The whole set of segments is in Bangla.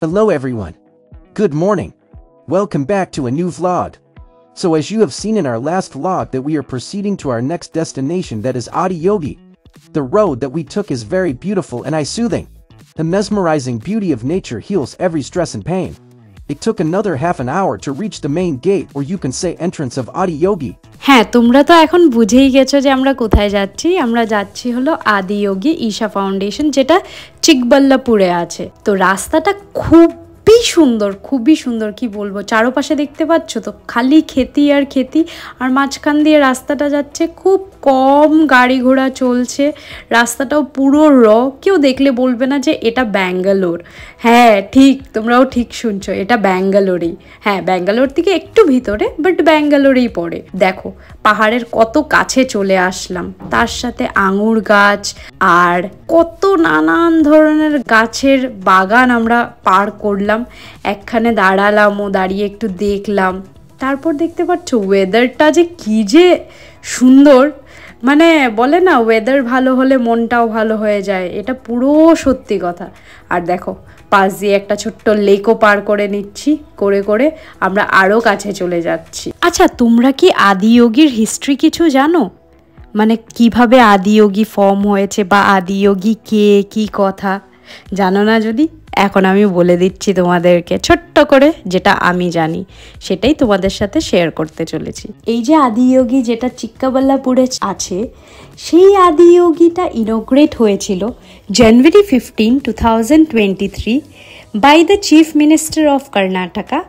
Hello everyone. Good morning. Welcome back to a new vlog. So as you have seen in our last vlog that we are proceeding to our next destination, that is Adiyogi. The road that we took is very beautiful and soothing. The mesmerizing beauty of nature heals every stress and pain. It took another half an hour to reach the main gate, or you can say entrance of Adiyogi. হ্যাঁ, তোমরা তো এখন বুঝেই গেছো যে আমরা কোথায় যাচ্ছি। আমরা যাচ্ছি হলো আদিয়োগী ঈশা ফাউন্ডেশন, যেটা চিকবাল্লাপুরে আছে। তো রাস্তাটা খুবই সুন্দর কি বলবো। চারপাশে দেখতে পাচ্ছ তো খালি ক্ষেতি আর মাঝখান দিয়ে রাস্তাটা যাচ্ছে, খুব কম গাড়ি ঘোড়া চলছে। রাস্তাটাও পুরো কেউ দেখলে বলবে না যে এটা ব্যাঙ্গালোর। হ্যাঁ ঠিক, তোমরাও ঠিক শুনছো, এটা ব্যাঙ্গালোরই। হ্যাঁ, ব্যাঙ্গালোর থেকে একটু ভিতরে, বাট ব্যাঙ্গালোরেই পড়ে। দেখো পাহাড়ের কত কাছে চলে আসলাম, তার সাথে আঙুর গাছ আর কত নানান ধরনের গাছের বাগান আমরা পার করলাম। একখানে দাঁড়ালামও, দাঁড়িয়ে একটু দেখলাম। তারপর দেখতে পাচ্ছ ওয়েদারটা যে কি যে সুন্দর, মানে বলে না ওয়েদার ভালো হলে মনটাও ভালো হয়ে যায়, এটা পুরো সত্যি কথা। আর দেখো পাশ দিয়ে একটা ছোট্ট লেকও পার করে নিচ্ছি, করে আমরা আরও কাছে চলে যাচ্ছি। আচ্ছা, তোমরা কি আদিয়োগীর হিস্ট্রি কিছু জানো? মানে কিভাবে আদিয়োগী ফর্ম হয়েছে বা আদিয়োগী কে, কি কথা জানো না? যদি এখন আমি বলে দিচ্ছি তোমাদেরকে ছোট্ট করে, যেটা আমি জানি সেটাই তোমাদের সাথে শেয়ার করতে চলেছি। এই যে আদিয়োগী যেটা চিক্কাবাল্লাপুরে আছে, সেই আদিয়োগীটা ইনোগ্রেট হয়েছিল January 15, 2023 by the chief minister of Karnataka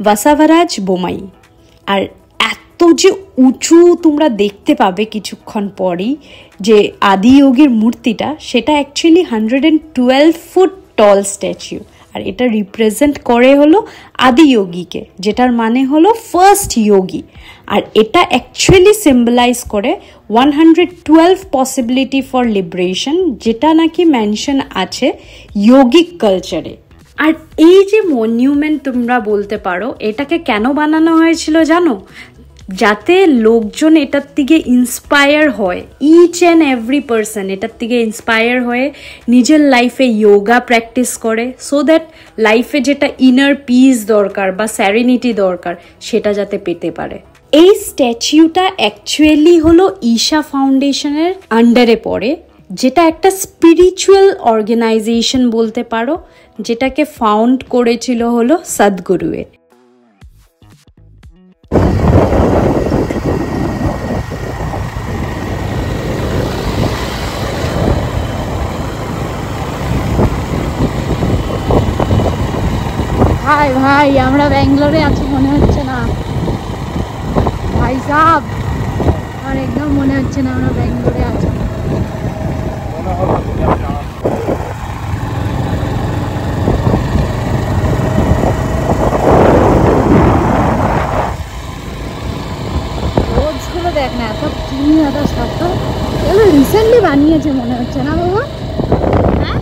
Basavaraj Bommai. আর এত যে উঁচু তোমরা দেখতে পাবে কিছুক্ষণ পরই যে আদিয়োগীর মূর্তিটা, সেটা অ্যাকচুয়ালি 112 ফুট টল স্ট্যাচু। আর এটা রিপ্রেজেন্ট করে হলো আদিয়োগীকে, যেটার মানে হলো ফার্স্ট যোগী। আর এটা অ্যাকচুয়ালি সিম্বলাইজ করে 112 পসিবিলিটি ফর লিবারেশন, যেটা নাকি মেনশন আছে যোগিক কালচারে। আর এই যে মনিউমেন্ট তোমরা বলতে পারো, এটাকে কেন বানানো হয়েছিল জানো? যাতে লোকজন এটার থেকে ইন্সপায়ার হয়, ইচ অ্যান্ড এভরি পারসন এটার থেকে ইন্সপায়ার হয়ে নিজের লাইফে যোগা প্র্যাকটিস করে, সো দ্যাট লাইফে যেটা ইনার পিস দরকার বা স্যারেনিটি দরকার সেটা যাতে পেতে পারে। এই স্ট্যাচুটা অ্যাকচুয়ালি হলো ঈশা ফাউন্ডেশনের আন্ডারে পড়ে, যেটা একটা স্পিরিচুয়াল অর্গানাইজেশন বলতে পারো, যেটাকে ফাউন্ড করেছিল হলো সদ্গুরুয়ে। ভাই আমরা ব্যাঙ্গালোরে আছি মনে হচ্ছে না ভাই সাহেব, আর একদম মনে হচ্ছে না আমরা ব্যাঙ্গালোরে আছি। রোজগুলো দেখ না, এত চিনি এত শক্ত, এগুলো রিসেন্টলি বানিয়েছে মনে হচ্ছে না বাবা? হ্যাঁ,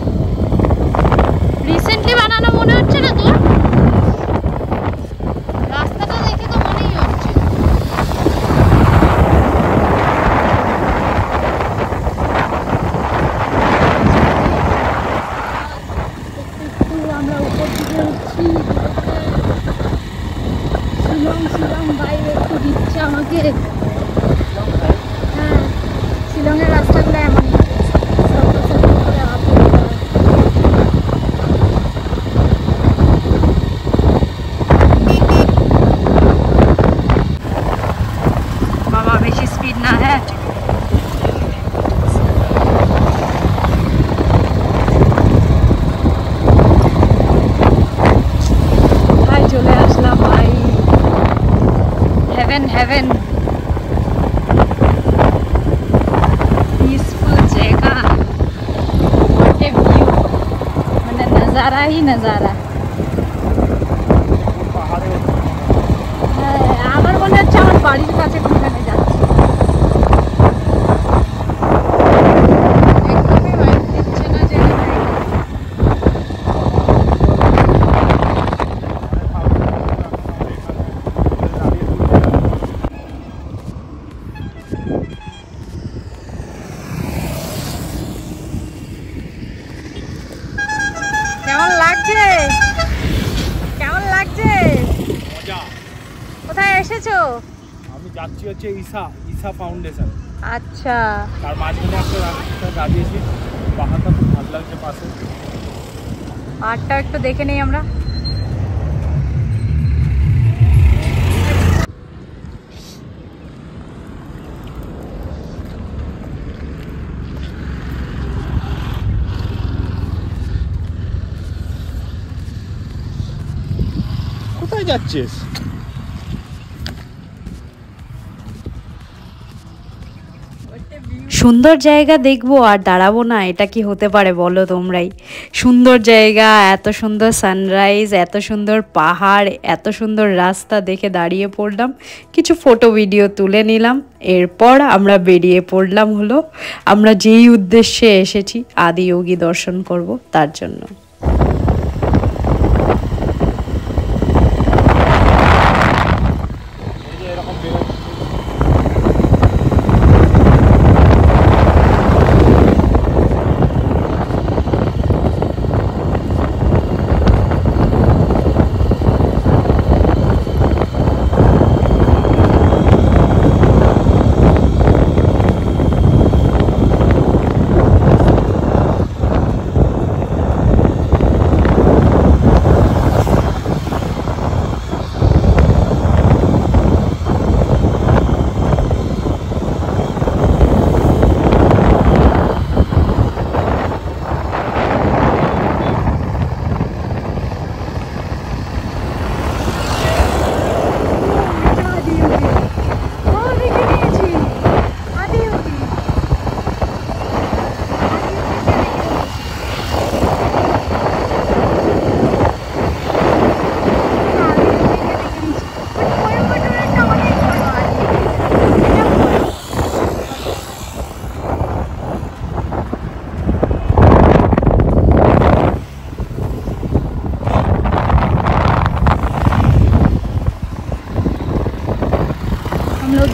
রিসেন্টলি বানানো মনে হচ্ছে না তোর? রাস্তাটা দেখে তো মনেই হচ্ছে। আমরা উপর দিকে উঠছি, শিলং বাইরে একটু দিচ্ছে আমাকে। হ্যাঁ, শিলংয়ের রাস্তাগুলো এমন heaven peaceful জায়গা, what a view, মানে নজারা ही নজারা। হ্যাঁ, আমার মনে হচ্ছে আমার বাড়ির কাছে কোনখানে যাচ্ছি। কেমন লাগছে? যাচ্ছি হচ্ছে ঈশা ফাউন্ডেশন। আচ্ছা, তার মাঝখানে একটা রাস্তা দাঁড়িয়েছি, পাহাড়টা খুব ভালো লাগছে পাশে। পাহাড়টা একটু দেখে নেই আমরা। কোথায় যাচ্ছিস? সুন্দর জায়গা দেখবো আর দাঁড়াবো না, এটা কি হতে পারে বলো তোমরাই? সুন্দর জায়গা, এত সুন্দর সানরাইজ, এত সুন্দর পাহাড়, এত সুন্দর রাস্তা দেখে দাঁড়িয়ে পড়লাম, কিছু ফটো ভিডিও তুলে নিলাম, এরপর আমরা বেরিয়ে পড়লাম হলো আমরা যেই উদ্দেশ্যে এসেছি আদিযোগী দর্শন করব তার জন্য।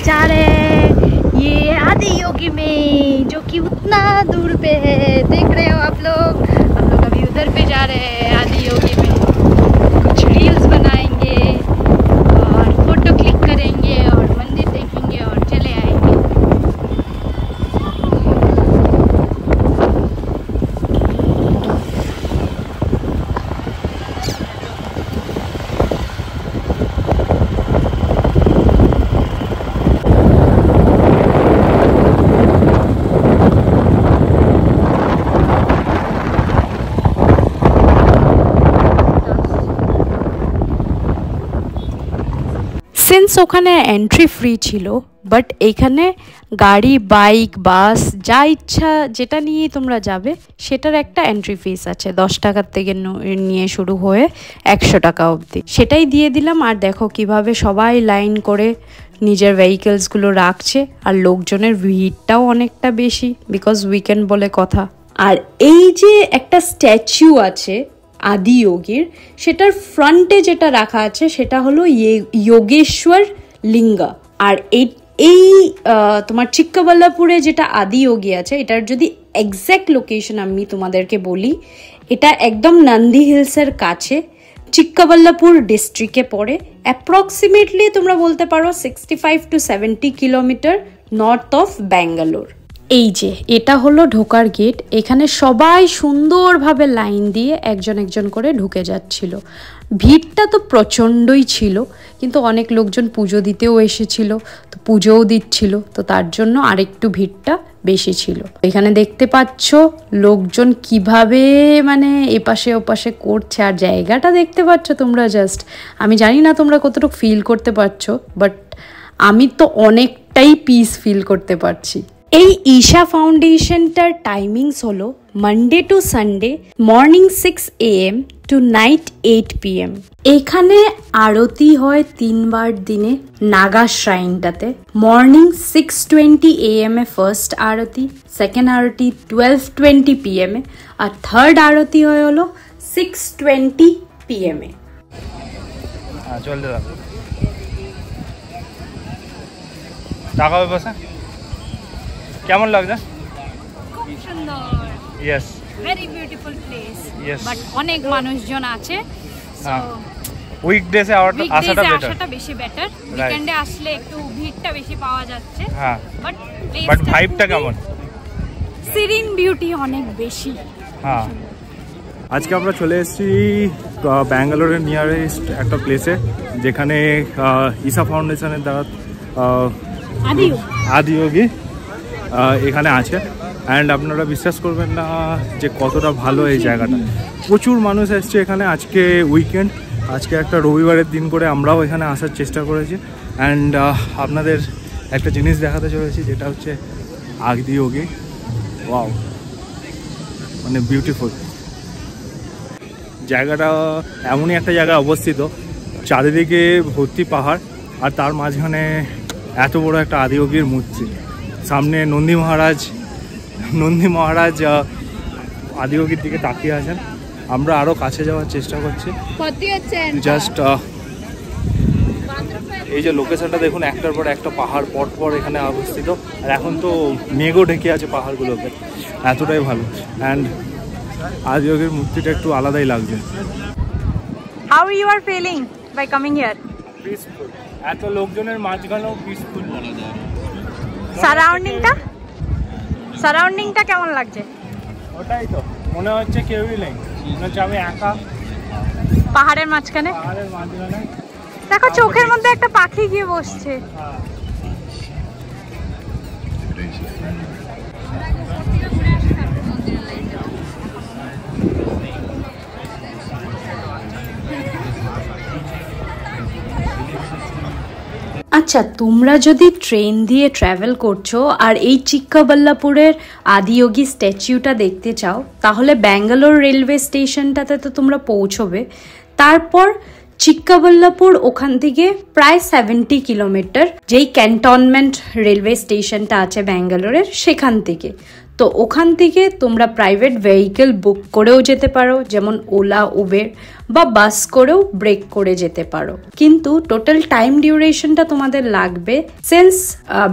जा रहे हैं ये आदियोगी में, जो कि उतना दूर पे है, देख रहे हो आप लोग। हम लोग अभी उधर पे जा रहे हैं आदियोगी में, कुछ रील्स बनाएंगे और फोटो क्लिक करेंगे और मंदिर देखेंगे और चले आएंगे। সিন্স ওখানে এন্ট্রি ফ্রি ছিল, বাট এখানে গাড়ি, বাইক, বাস যা ইচ্ছা যেটা নিয়ে তোমরা যাবে সেটার একটা এন্ট্রি ফিস আছে, 10 টাকার থেকে নিয়ে শুরু হয়ে 100 টাকা অবধি। সেটাই দিয়ে দিলাম। আর দেখো কিভাবে সবাই লাইন করে নিজের ভেহিকেলসগুলো রাখছে, আর লোকজনের ভিড়টাও অনেকটা বেশি, বিকজ উইকেন্ড বলে কথা। আর এই যে একটা স্ট্যাচু আছে আদিযোগীর, সেটার ফ্রন্টে যেটা রাখা আছে সেটা হলো যোগেশ্বর লিঙ্গা। আর এই তোমার চিক্কাবাল্লাপুরে যেটা আদিযোগী আছে, এটার যদি এক্স্যাক্ট লোকেশন আমি তোমাদেরকে বলি, এটা একদম নন্দী হিলসের কাছে, চিক্কাবাল্লাপুর ডিস্ট্রিক্টে পড়ে। অ্যাপ্রক্সিমেটলি তোমরা বলতে পারো 65 to 70 kilometre north of Bangalore. এই যে এটা হলো ঢোকার গেট, এখানে সবাই সুন্দরভাবে লাইন দিয়ে একজন একজন করে ঢুকে যাচ্ছিল। ভিড়টা তো প্রচণ্ডই ছিল, কিন্তু অনেক লোকজন পুজো দিতেও এসেছিল, তো পুজোও দিচ্ছিল, তো তার জন্য আরেকটু ভিড়টা বেশি ছিল। এখানে দেখতে পাচ্ছ লোকজন কিভাবে মানে এপাশে ওপাশে করছে, আর জায়গাটা দেখতে পাচ্ছ তোমরা জাস্ট। আমি জানি না তোমরা কতটুকু ফিল করতে পারছো, বাট আমি তো অনেকটাই পিস ফিল করতে পারছি। এই ঈশা ফাউন্ডেশনটার টাইমিংস হলো Monday to Sunday morning 6 AM to night 8 PM। এখানে আরতি হয় 3 বার দিনে নাগা শ্রাইনটাতে। মর্নিং 6:20 AM এ ফার্স্ট আরতি, সেকেন্ড আরতি 12:20 PM এ, আর থার্ড আরতি হয় হলো 6:20 PM এ। চলতে থাকো, টাকা বসে কেমন লাগছে? খুব সুন্দর, yes, very beautiful place, Yes. But অনেক মানুষজন আছে, সো উইকডেসে আসাটা বেশি বেটার। উইকেন্ডে আসলে একটু ভিড়টা বেশি পাওয়া যাচ্ছে। হ্যাঁ, বাট ভাইবটা কেমন? সিরিন বিউটি অনেক বেশি। হ্যাঁ, আজকে আমরা চলে এসেছি ব্যাঙ্গালোরের নিয়ারেস্ট একটা প্লেসে, যেখানে ইসা ফাউন্ডেশনের দ্বারা আদিয়োগী এখানে আছে। অ্যান্ড আপনারা বিশ্বাস করবেন না যে কতটা ভালো এই জায়গাটা। প্রচুর মানুষ এসছে এখানে। আজকে উইকেন্ড, আজকে একটা রবিবারের দিন করে আমরাও এখানে আসার চেষ্টা করেছি। অ্যান্ড আপনাদের একটা জিনিস দেখাতে চলেছি, যেটা হচ্ছে আদিয়োগী। ওয়াও, মানে বিউটিফুল জায়গাটা। এমনই একটা জায়গায় অবস্থিত, চারিদিকে ভর্তি পাহাড়, আর তার মাঝখানে এত বড় একটা আদিয়োগীর মূর্তি। সামনে নন্দী মহারাজ আদিয়োগীর দিকে তাকিয়ে আছেন। আমরা আরও কাছে যাওয়ার চেষ্টা করছি। জাস্ট এই যে লোকেশনটা দেখুন, একটার পর একটা পাহাড় পর এখানে অবস্থিত। আর এখন তো মেঘও ঢেকে আছে পাহাড়গুলোকে, এতটাই ভালো। অ্যান্ড আদিয়োগীর মূর্তিটা একটু আলাদাই লাগছে। How you are feeling by coming here? Peaceful, এত লোকজনের মাঝখানেও পিসফুল বলা যায়। সারাউন্ডিংটা কেমন লাগছে? ওটাই তো মনে হচ্ছে কেউই নেই, মনে হচ্ছে আমি একা পাহাড়ের মাঝখানে। দেখো চোখের মধ্যে একটা পাখি গিয়ে বসছে। আচ্ছা, তোমরা যদি ট্রেন দিয়ে ট্রাভেল করছো আর এই চিক্কাবাল্লাপুরের আদিয়োগী স্ট্যাচুটা দেখতে চাও, তাহলে ব্যাঙ্গালোর রেলওয়ে স্টেশনটাতে তো তোমরা পৌঁছবে। তারপর চিক্কাবাল্লাপুর ওখান থেকে প্রায় 70 কিলোমিটার, যেই ক্যান্টনমেন্ট রেলওয়ে স্টেশনটা আছে ব্যাঙ্গালোরের, সেখান থেকে। তো ওখান থেকে তোমরা প্রাইভেট ভেহিকেল বুক করেও যেতে পারো, যেমন ওলা, উবের, বা বাস করেও ব্রেক করে যেতে পারো। কিন্তু টোটাল টাইম ডিউরেশনটা তোমাদের লাগবে, সিন্স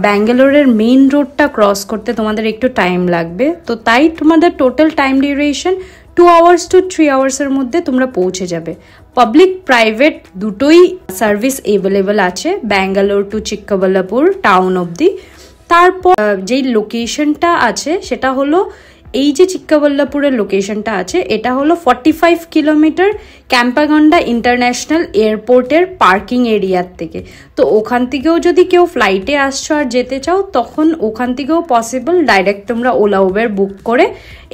ব্যাঙ্গালোরের মেইন রোডটা ক্রস করতে তোমাদের একটু টাইম লাগবে। তো তাই তোমাদের total time duration 2 hours to 3 আওয়ার্সের মধ্যে তোমরা পৌঁছে যাবে। পাবলিক প্রাইভেট দুটোই সার্ভিস অ্যাভেলেবল আছে ব্যাঙ্গালোর টু চিক্কাবাল্লাপুর টাউন অবধি। তারপর যেই লোকেশনটা আছে সেটা হলো, এই যে চিক্কাবাল্লাপুরের লোকেশনটা আছে, এটা হলো 45 কিলোমিটার ক্যাম্পাগন্ডা ইন্টারন্যাশনাল এয়ারপোর্টের পার্কিং এরিয়ার থেকে। তো ওখান থেকেও যদি কেউ ফ্লাইটে আসছো আর যেতে চাও, তখন ওখান থেকেও পসিবল, ডাইরেক্ট তোমরা ওলা উবের বুক করে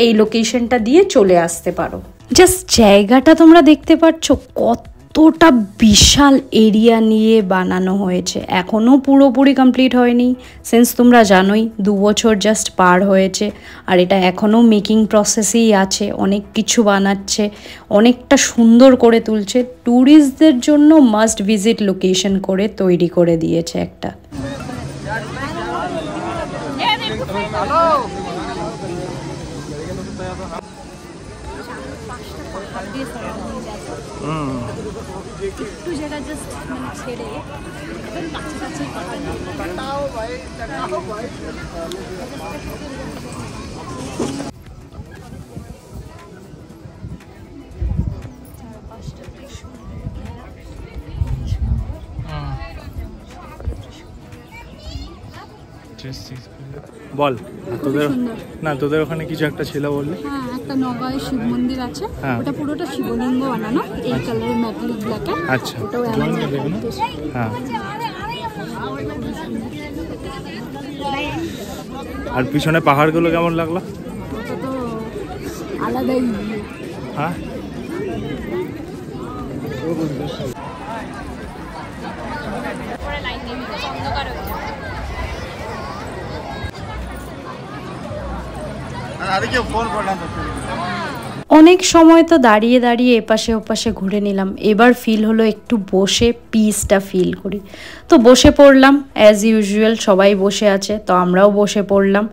এই লোকেশনটা দিয়ে চলে আসতে পারো। জাস্ট জায়গাটা তোমরা দেখতে পাচ্ছ কতটা বিশাল এরিয়া নিয়ে বানানো হয়েছে। এখনও পুরোপুরি কমপ্লিট হয়নি, সিন্স তোমরা জানোই 2 বছর জাস্ট পার হয়েছে, আর এটা এখনও মেকিং প্রসেসেই আছে। অনেক কিছু বানাচ্ছে, অনেকটা সুন্দর করে তুলছে। ট্যুরিস্টদের জন্য মাস্ট ভিজিট লোকেশন করে তৈরি করে দিয়েছে একটা। একটু যেটা জাস্ট মানে ছেড়ে কাছাকাছি বল, তোদের ওখানে কিছু একটা ছিল বললি? হ্যাঁ, একটা নগাঁয় শিব মন্দির আছে, ওটা পুরোটা শিবলিঙ্গ বানানো, এই কালারের মেটালিক ব্ল্যাকে। আচ্ছা, হ্যাঁ। আর পিছনে পাহাড়গুলো কেমন লাগলো? ওটা তো আলাদাই। হ্যাঁ, অনেক সময় তো দাঁড়িয়ে দাঁড়িয়ে এপাশে ওপাশে ঘুরে নিলাম। এবার ফিল হলো একটু বসে পিসটা ফিল করি। তো বসে পড়লাম, অ্যাজ ইউজুয়াল সবাই বসে আছে, তো আমরাও বসে পড়লাম।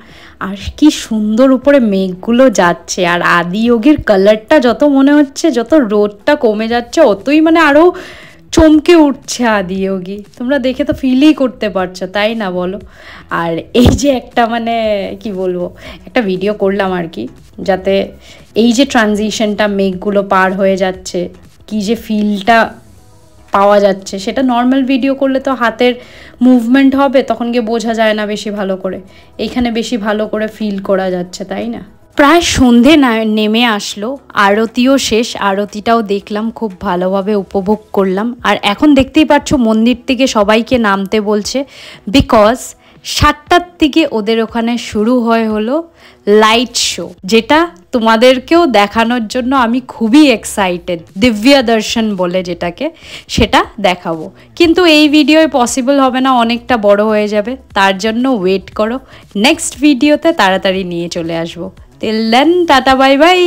আর কি সুন্দর উপরে মেঘগুলো যাচ্ছে, আর আদিয়োগীর কালারটা যত মনে হচ্ছে, যত রোদটা কমে যাচ্ছে, অতই মানে আরও চমকে উঠছে আদিয়োগী। তোমরা দেখে তো ফিলই করতে পারছো, তাই না বলো? আর এই যে একটা মানে কি বলবো, একটা ভিডিও করলাম আর কি, যাতে এই যে ট্রানজিশনটা, মেঘগুলো পার হয়ে যাচ্ছে, কি যে ফিলটা পাওয়া যাচ্ছে। সেটা নর্মাল ভিডিও করলে তো হাতের মুভমেন্ট হবে, তখন গিয়ে বোঝা যায় না বেশি ভালো করে। এইখানে বেশি ভালো করে ফিল করা যাচ্ছে, তাই না? প্রায় সন্ধে নেমে আসলো, আরতিও শেষ, আরতিটাও দেখলাম, খুব ভালোভাবে উপভোগ করলাম। আর এখন দেখতেই পাচ্ছ মন্দির থেকে সবাইকে নামতে বলছে, বিকজ 7টার থেকে ওদের ওখানে শুরু হলো লাইট শো, যেটা তোমাদেরকেও দেখানোর জন্য আমি খুবই এক্সাইটেড। দিব্য দর্শন বলে যেটাকে, সেটা দেখাবো, কিন্তু এই ভিডিওয় পসিবল হবে না, অনেকটা বড় হয়ে যাবে। তার জন্য ওয়েট করো, নেক্সট ভিডিওতে তাড়াতাড়ি নিয়ে চলে আসবো। Till then, tata, bye by.